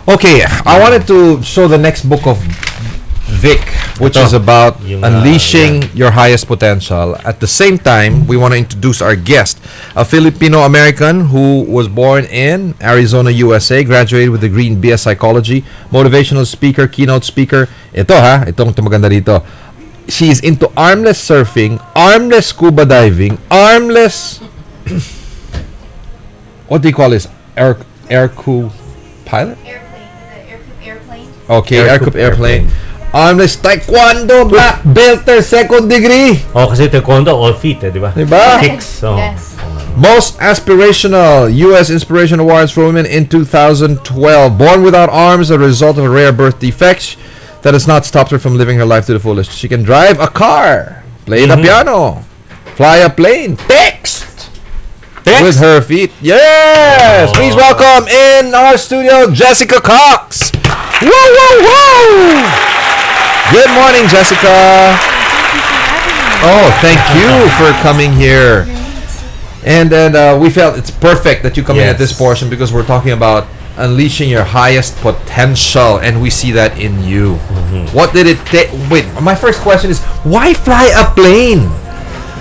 Okay, I wanted to show the next book of Vic, which is about unleashing your highest potential. At the same time, we want to introduce our guest, a Filipino-American who was born in Arizona, USA, graduated with a degree in BS Psychology, motivational speaker, keynote speaker. Itong maganda dito. She is into armless surfing, armless scuba diving, armless... what do you call this? Aircrew pilot? Airplane. Okay, aircrew airplane. Armless taekwondo, black belter, second degree. Oh, kasi taekwondo, all feet, di ba? Diba? Kicks. Oh. Yes. Most aspirational U.S. Inspiration Awards for Women in 2012. Born without arms, a result of a rare birth defect that has not stopped her from living her life to the fullest. She can drive a car, play the piano, fly a plane, text with her feet. Yes! Please welcome in our studio, Jessica Cox. Woo, woo, woo! Good morning, Jessica. Oh, thank you for coming here. And then we felt it's perfect that you come in at this portion because we're talking about unleashing your highest potential, and we see that in you. What did it take? Wait, my first question is, why fly a plane?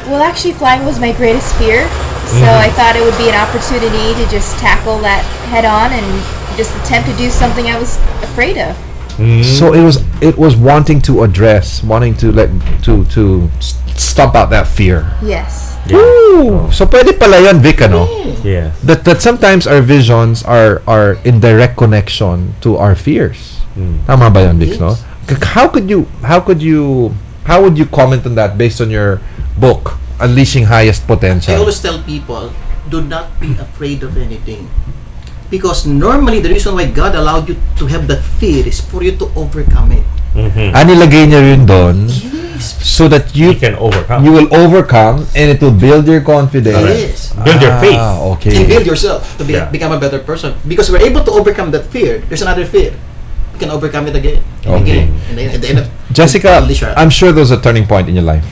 Well, actually, flying was my greatest fear, so I thought it would be an opportunity to just tackle that head on and just attempt to do something I was afraid of. So it was wanting to stomp out that fear. Yes. Yeah. Ooh, so pwede pala yun, Vic, ano? Yeah. That sometimes our visions are in direct connection to our fears. Tama ba yun, Vic, no? How would you comment on that based on your book, Unleashing Highest Potential? I always tell people, do not be afraid of anything. Because normally the reason why God allowed you to have that fear is for you to overcome it. Nilagay niya rin doon so that you can overcome. You will overcome, and it will build your confidence. Yes. Build your faith. Okay. And build yourself to become a better person. Because we're able to overcome that fear. There's another fear. You can overcome it again and again. And then at the end of Jessica, I'm sure there was a turning point in your life.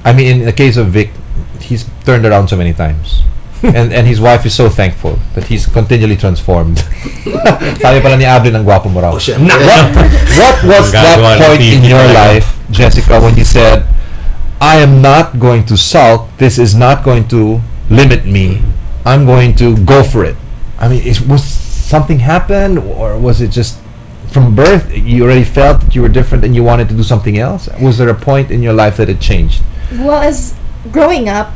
I mean, in the case of Vic, he's turned around so many times. and his wife is so thankful that he's continually transformed. Sabi pala ni Avril, ang gwapo mo raw. Oh, shit. What was that point in your life, Jessica, when you said, I am not going to sulk, this is not going to limit me, I'm going to go for it? I mean, was something happened, or was it just from birth you already felt that you were different and you wanted to do something else? Was there a point in your life that it changed? Well, as growing up,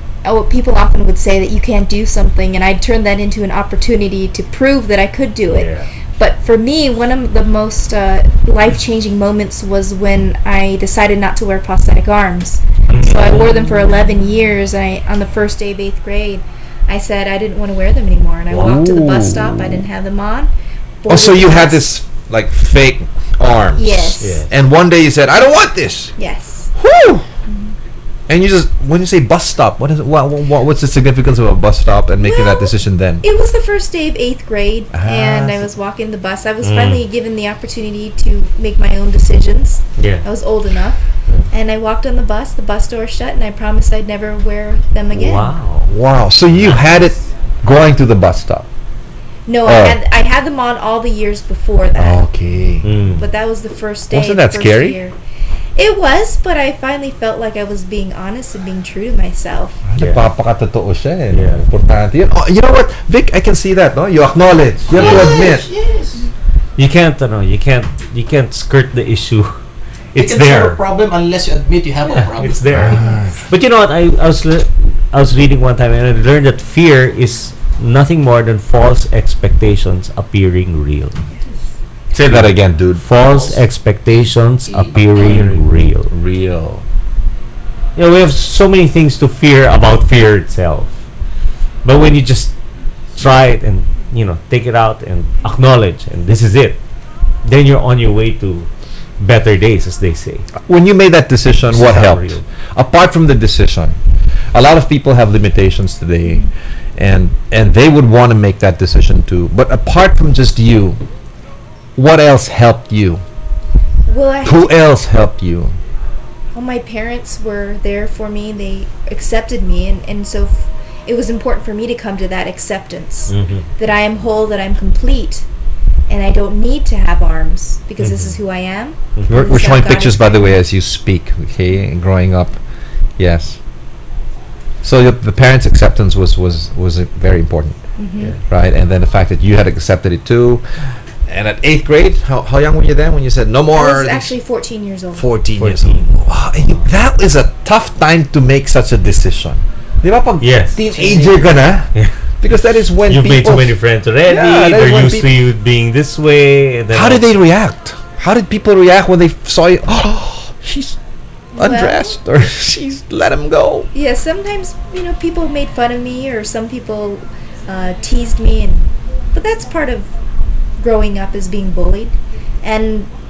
people often would say that you can't do something, and I'd turn that into an opportunity to prove that I could do it. Yeah. But for me, one of the most life-changing moments was when I decided not to wear prosthetic arms. So I wore them for 11 years, and on the first day of 8th grade, I said I didn't want to wear them anymore, and I walked to the bus stop. I didn't have them on. Oh, so you had this like fake arms. Yes. Yeah. And one day you said, I don't want this. Yes. Whew! And you just, when you say bus stop, what is it? What's the significance of a bus stop and making that decision then? It was the first day of 8th grade, and I was walking the bus. I was finally given the opportunity to make my own decisions. Yeah. I was old enough. And I walked on the bus door shut, and I promised I'd never wear them again. Wow. So you had it going to the bus stop? No, I had them on all the years before that. Okay. But that was the first day. Wasn't that first scary? Year. It was, but I finally felt like I was being honest and being true to myself. Nagpapakatotoo siya eh. Yeah. Importante yun. Oh, you know what, Vic? I can see that, no? You acknowledge. You have to admit. Yes. You can't skirt the issue. It's you can there. solve a problem unless you admit you have a problem. It's there. But you know what? I was reading one time, and I learned that fear is nothing more than false expectations appearing real. Say that again, dude. False expectations appearing real. Real. You know, we have so many things to fear about fear itself. But when you just try it and, take it out and acknowledge, and this is it, then you're on your way to better days, as they say. When you made that decision, what helped? Real. Apart from the decision, a lot of people have limitations today, and they would want to make that decision too. But apart from just you, what else helped you? Well, Who else helped you? Well, my parents were there for me. They accepted me, and so it was important for me to come to that acceptance, that I am whole, that I'm complete. and I don't need to have arms because this is who I am. We're So showing God pictures, is- by the way, as you speak. Okay, growing up, yes. So the parents' acceptance was very important, right? And then the fact that you had accepted it too. And at 8th grade, how young were you then when you said no I more? was actually 14 years old. 14 years old. Wow, and that is a tough time to make such a decision. Di ba pag Yes. teenager ka na? Yeah. Because that is when You've made people... so many friends already. Yeah, that is They're when used to you being this way. And then How did they react? How did people react when they saw you? Oh, she's Well- undressed, or she's let him go. Yeah, sometimes people made fun of me, or some people teased me, but that's part of growing up, is being bullied.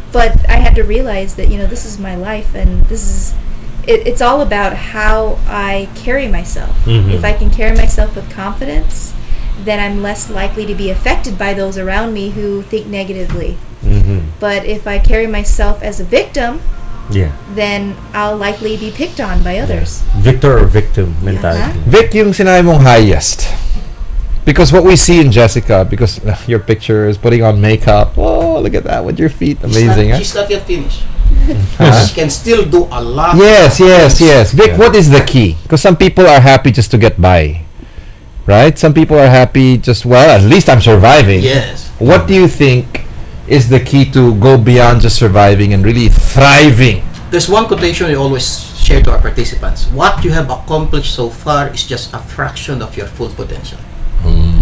But I had to realize that this is my life, and it's all about how I carry myself. If I can carry myself with confidence, then I'm less likely to be affected by those around me who think negatively. But if I carry myself as a victim, then I'll likely be picked on by others. Victor or victim mentality. Vic, yung sinabi mong highest. Because what we see in Jessica, because your picture is putting on makeup. Oh, look at that with your feet. Amazing, huh? She's not yet finished. Huh? She can still do a lot. Yes. Vic, Yeah. what is the key? Because some people are happy just to get by. Right? Some people are happy just, well, at least I'm surviving. Yes. What do you think is the key to go beyond just surviving and really thriving? There's one quotation we always share to our participants. What you have accomplished so far is just a fraction of your full potential.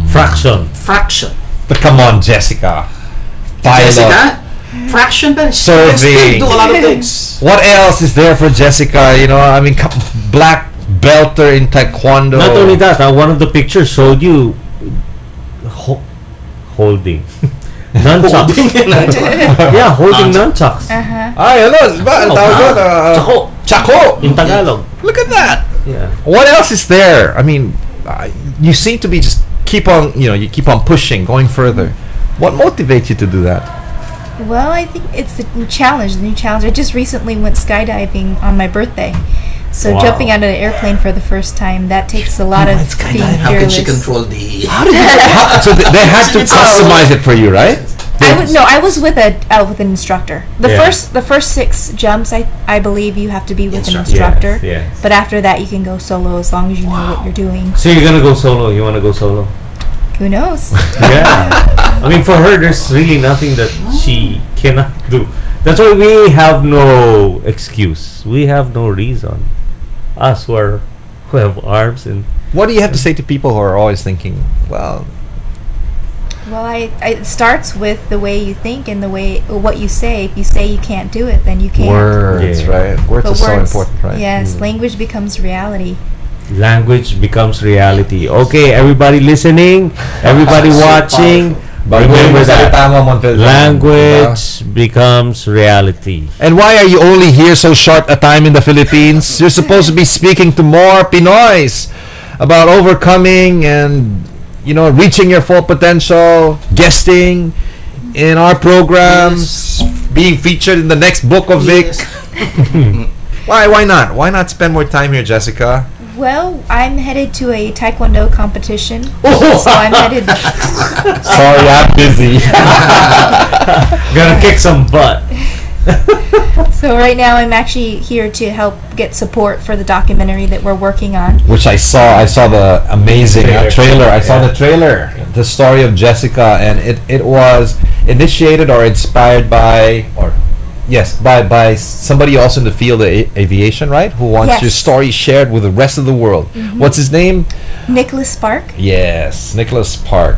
Fraction. Fraction. But come on, Jessica. Pilot. Jessica, fraction, but she can still Serving. do a lot of things. What else is there for Jessica? I mean, black belter in taekwondo. Not only that, one of the pictures showed you holding nunchucks. Yeah, holding nunchucks. Ay, ano? Ba? Ang tawag doon? Chako. Chako. In Tagalog. Look at that. Yeah. What else is there? I mean, you seem to be just keep on pushing, going further. What motivates you to do that? Well, I think it's the new challenge. I just recently went skydiving on my birthday. So Wow. jumping out of an airplane for the first time, that takes a lot of went skydiving. being How can fearless. she control the... So they had to customize it for you, right? I was with with an instructor. The Yeah. first 6 jumps, I believe you have to be with an Instructor. instructor. Yes. But after that, you can go solo as long as you know what you're doing. So you're gonna go solo. You wanna go solo? Who knows? Yeah. I mean, for her, there's really nothing that she cannot do. That's why we have no excuse. We have no reason. Us who have arms and What do you have to say to people who are always thinking, well, Well, it starts with the way you think and what you say. If you say you can't do it, then you can't. words, Yeah. right? Words But are so important, right? Yes, language becomes reality. language becomes reality. Okay, everybody listening, everybody So watching, Bago remember yung that salita mo, Montel, language becomes reality. And why are you only here so short a time in the Philippines? You're supposed to be speaking to more Pinoys about overcoming and reaching your full potential, guesting in our programs, being featured in the next book of Vic. Yes. Why not? Why not spend more time here, Jessica? Well, I'm headed to a taekwondo competition, Oh. so I'm headed. Sorry, I'm busy. Gonna kick some butt. So right now, I'm actually here to help get support for the documentary that we're working on. Which I saw. I saw the amazing trailer. I saw Yeah. the trailer. The story of Jessica, and it was initiated or inspired by, or yes, by somebody also in the field of aviation, right? Who wants Yes. your story shared with the rest of the world. What's his name? Nicholas Spark. Yes, Nicholas Park.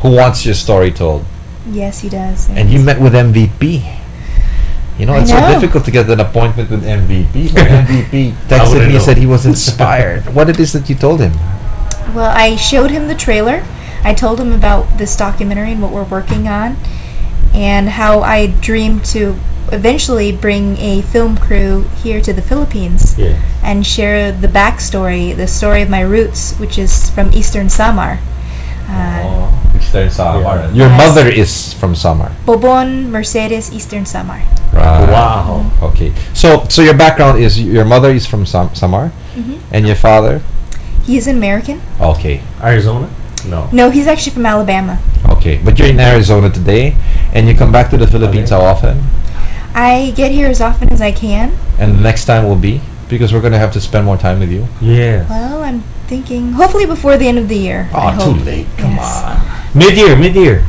Who wants your story told? Yes, he does. And you met with MVP. It's so know. difficult to get an appointment with MVP. But MVP texted wouldn't me and know. said he was inspired. What it is that you told him? Well, I showed him the trailer. I told him about this documentary and what we're working on, and how I dream to eventually bring a film crew here to the Philippines Yeah. and share the backstory, the story of my roots, which is from Eastern Samar. Eastern Samar. Yeah. Your Yes. mother is from Samar. Bobon, Mercedes, Eastern Samar. Right. Wow. Okay. So your background is your mother is from Samar, and your father. He's an American. Okay. Arizona? No. No, he's actually from Alabama. Okay. Okay, but you're in Arizona today, and you come back to the Philippines how often? I get here as often as I can. And the next time will be? Because we're gonna have to spend more time with you. Yeah. Well, I'm thinking hopefully before the end of the year. I Oh, too hope. late. Come Yes. on. Mid-year.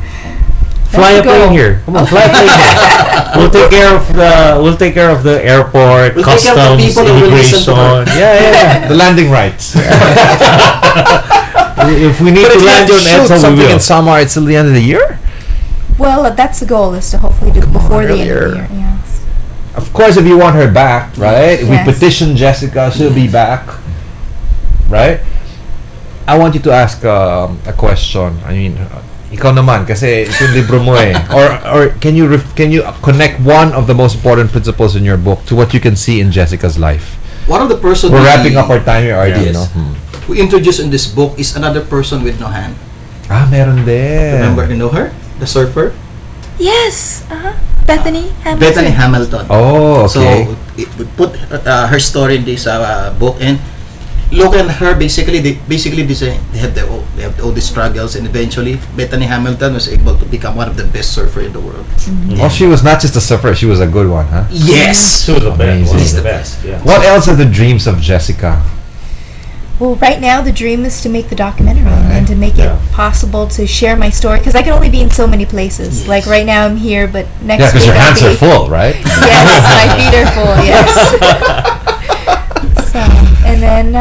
Fly a the plane goal. here. Come on, fly a plane here. We'll take care of the airport, We'll take care of the customs, people who will listen to immigration. her. Yeah. The landing rights. If we need But to if you have land to on shoot Edsel, we something will. in Samar, it's till the end of the year? Well, that's the goal, is to hopefully do it before the end of the earlier. year. Yes. Of course, if you want her back, right? If we Yes. petition Jessica, she'll be back, right? I want you to ask a question. I mean, ikaw naman, kasi ito yung libro mo eh. Or can you connect one of the most important principles in your book to what you can see in Jessica's life? One of the person We're we- wrapping up our time here, RD, Yes. no? who introduced in this book is another person with no hand. Ah, meron din. Remember, you know her? The surfer? Yes. Bethany Hamilton. Bethany Hamilton. Oh, okay. So we put her story in this book, and look at her. Basically, they have all the struggles, and eventually Bethany Hamilton was able to become one of the best surfer in the world. Well, she was not just a surfer, she was a good one, huh? Yes. She was the best. One of Amazing. the best. Yeah. What else are the dreams of Jessica? Well, right now the dream is to make the documentary and to make Yeah. it possible to share my story, because I can only be in so many places. Yes. Like right now I'm here, but next Yeah, because week your I'll hands are be- full, right? Yes, my feet are full. Yes. So, and then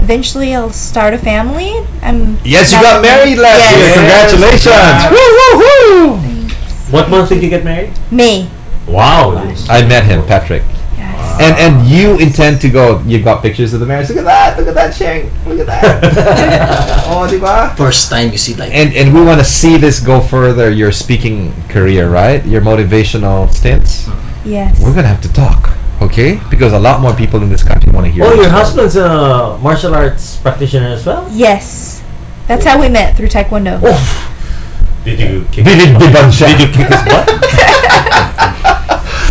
eventually I'll start a family. Yes, you got married last Yes. year. Congratulations! Yes. Woo, woo, woo! What month did you get married? May. Wow. I met him, Patrick. Yes. And you intend to go. You got pictures of the marriage. Look at that! Look at that, Sheng. Look at that. Oh, di ba? First time you see like And we want to see this go further. Your speaking career, right? Your motivational stints. Yes. We're gonna have to talk, okay? Because a lot more people in this country want to hear. Oh, this your story. husband's a martial arts practitioner as well? Yes. That's how we met, through Taekwondo. Did you kick Binibdiban siya. Did you kick his butt?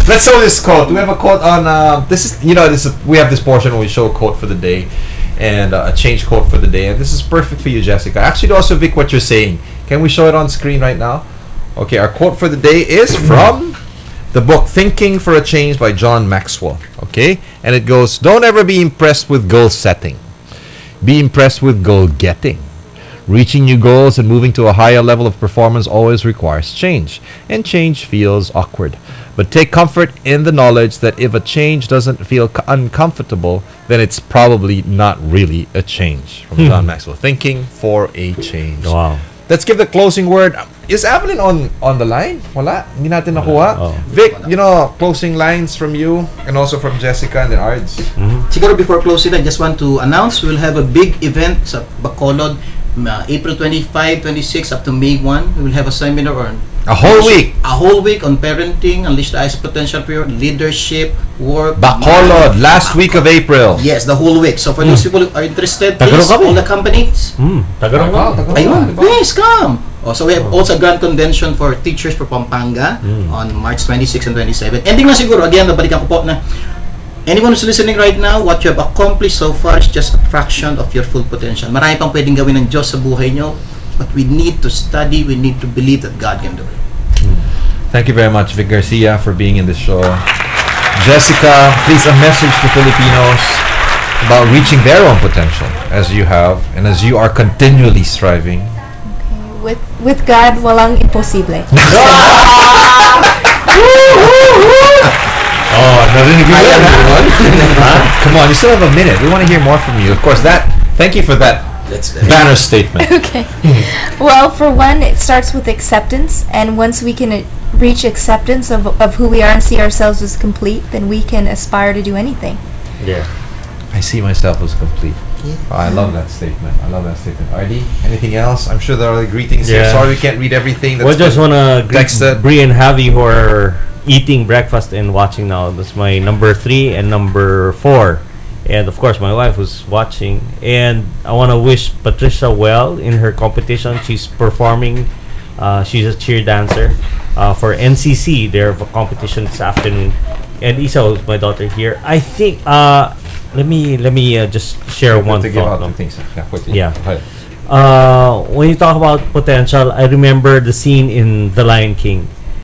Let's show this quote. We have a quote on this is we have this portion where we show a quote for the day and a change quote for the day, and this is perfect for you, Jessica. Actually, also Vic, what you're saying. Can we show it on screen right now? Okay, our quote for the day is from the book Thinking for a Change by John Maxwell. Okay, and it goes: don't ever be impressed with goal setting. Be impressed with goal getting. Reaching new goals and moving to a higher level of performance always requires change, and change feels awkward. But take comfort in the knowledge that if a change doesn't feel uncomfortable, then it's probably not really a change. From John Maxwell, Thinking for a Change. Wow. Let's give the closing word. Is Evelyn on the line? Wala? Hindi natin nakuha. Oh. Vic, closing lines from you and also from Jessica and then Ards. Siguro before closing, I just want to announce we'll have a big event sa Bacolod, April 25, 26 up to May 1. We will have a seminar on A whole week. A whole week on parenting, unleash the highest potential for your leadership, work. Bacolod, last week of April. Yes, the whole week. So for those people who are interested, Tagarong please, kami. all the companies. Tagarong ka. Ayun, please come. So we have also a grand convention for teachers for Pampanga on March 26 and 27. Ending na siguro, again, nabalikan ko po na anyone who's listening right now, what you have accomplished so far is just a fraction of your full potential. Marami pang pwedeng gawin ng Diyos sa buhay nyo, but we need to study, we need to believe that God can do it. Thank you very much, Vic Garcia, for being in this show. Jessica, please, a message to Filipinos about reaching their own potential as you have and as you are continually striving. With God, walang imposible. Oh, narinig mo yan, everyone? Come on, you still have a minute. We want to hear more from you. Of course, thank you for that banner statement. Okay. Well, for one, it starts with acceptance, and once we can reach acceptance of who we are and see ourselves as complete, then we can aspire to do anything. Yeah. I see myself as complete. Oh, I love that statement. RD, anything else? I'm sure there are greetings here. Yeah. Sorry we can't read everything. We just want to greet texted. Bree and Javi who are eating breakfast and watching now. That's my number 3 and number 4. And of course, my wife was watching. And I want to wish Patricia well in her competition. She's performing. She's a cheer dancer for NCC. They have a competition this afternoon. And Isa, who's my daughter here. I think. Let me just share one to give thought. out some things. Yeah, quickly. Yeah. Right. when you talk about potential, I remember the scene in The Lion King